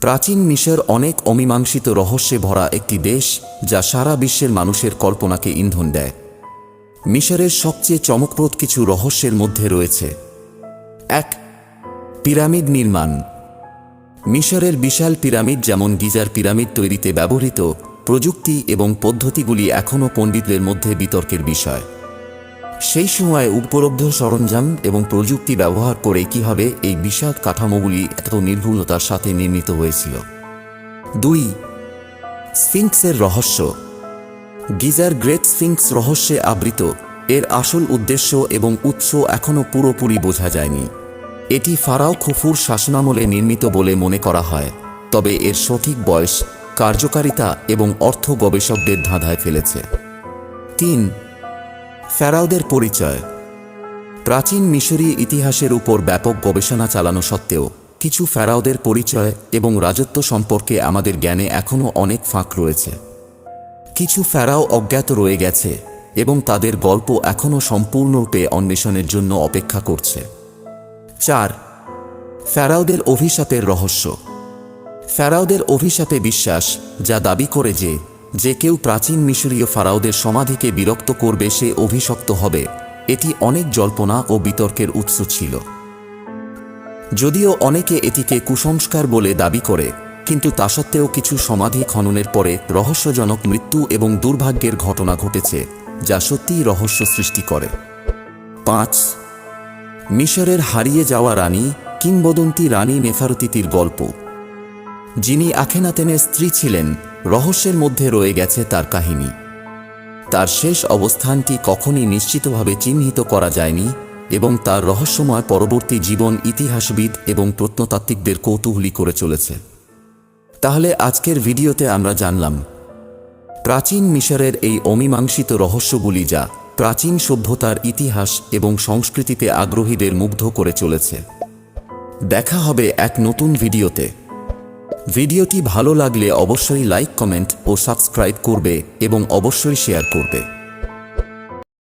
প্রাচীন মিশর অনেক অমীমাংসিত রহস্যে ভরা একটি দেশ, যা সারা বিশ্বের মানুষের কল্পনাকে ইন্ধন দেয়। মিশরের সবচেয়ে চমকপ্রদ কিছু রহস্যের মধ্যে রয়েছে: ১. পিরামিড নির্মাণ। মিশরের বিশাল পিরামিড, যেমন গিজার পিরামিড তৈরিতে ব্যবহৃত প্রযুক্তি এবং পদ্ধতিগুলি এখনও পণ্ডিতদের মধ্যে বিতর্কের বিষয়। সেই সময়ে উপলব্ধ সরঞ্জাম এবং প্রযুক্তি ব্যবহার করে কিভাবে এই বিশাল কাঠামোগুলি এত নির্ভুলতার সাথে নির্মিত হয়েছিল। ২. স্ফিংক্সের রহস্য। গিজার গ্রেট স্ফিংক্স রহস্যে আবৃত। এর আসল উদ্দেশ্য এবং উৎস এখনও পুরোপুরি বোঝা যায়নি। এটি ফারাও খুফুর শাসনামলে নির্মিত বলে মনে করা হয়, তবে এর সঠিক বয়স, কার্যকারিতা এবং অর্থ গবেষকদের ধাঁধায় ফেলেছে। ৩. ফেরাওদের পরিচয়। প্রাচীন মিশরী ইতিহাসের উপর ব্যাপক গবেষণা চালানো সত্ত্বেও কিছু ফেরাওদের পরিচয় এবং রাজত্ব সম্পর্কে আমাদের জ্ঞানে এখনও অনেক ফাঁক রয়েছে। কিছু ফেরাও অজ্ঞাত রয়ে গেছে এবং তাদের গল্প এখনও সম্পূর্ণরূপে অন্বেষণের জন্য অপেক্ষা করছে। ৪. ফেরাওদের অভিশাপের রহস্য। ফেরাওদের অভিশাপে বিশ্বাস, যা দাবি করে যে কেউ প্রাচীন মিশরীয় ফারাওদের সমাধিকে বিরক্ত করবে সে অভিশপ্ত হবে, এটি অনেক জল্পনা ও বিতর্কের উৎস ছিল। যদিও অনেকে এটিকে কুসংস্কার বলে দাবি করে, কিন্তু তা সত্ত্বেও কিছু সমাধি খননের পরে রহস্যজনক মৃত্যু এবং দুর্ভাগ্যের ঘটনা ঘটেছে, যা সত্যিই রহস্য সৃষ্টি করে। ৫. মিশরের হারিয়ে যাওয়া রানী, কিংবদন্তি রানী নেফারতিতির গল্প। যিনি আখেনাতেনের স্ত্রী ছিলেন, রহস্যের মধ্যে রয়ে গেছে তার কাহিনী। তার শেষ অবস্থানটি কখনই নিশ্চিতভাবে চিহ্নিত করা যায়নি এবং তার রহস্যময় পরবর্তী জীবন ইতিহাসবিদ এবং প্রত্নতাত্ত্বিকদের কৌতূহলী করে চলেছে। তাহলে আজকের ভিডিওতে আমরা জানলাম প্রাচীন মিশরের এই অমীমাংসিত রহস্যগুলি, যা প্রাচীন সভ্যতার ইতিহাস এবং সংস্কৃতিতে আগ্রহীদের মুগ্ধ করে চলেছে। দেখা হবে এক নতুন ভিডিওতে। ভিডিওটি ভালো লাগলে অবশ্যই লাইক, কমেন্ট ও সাবস্ক্রাইব করবে এবং অবশ্যই শেয়ার করবে।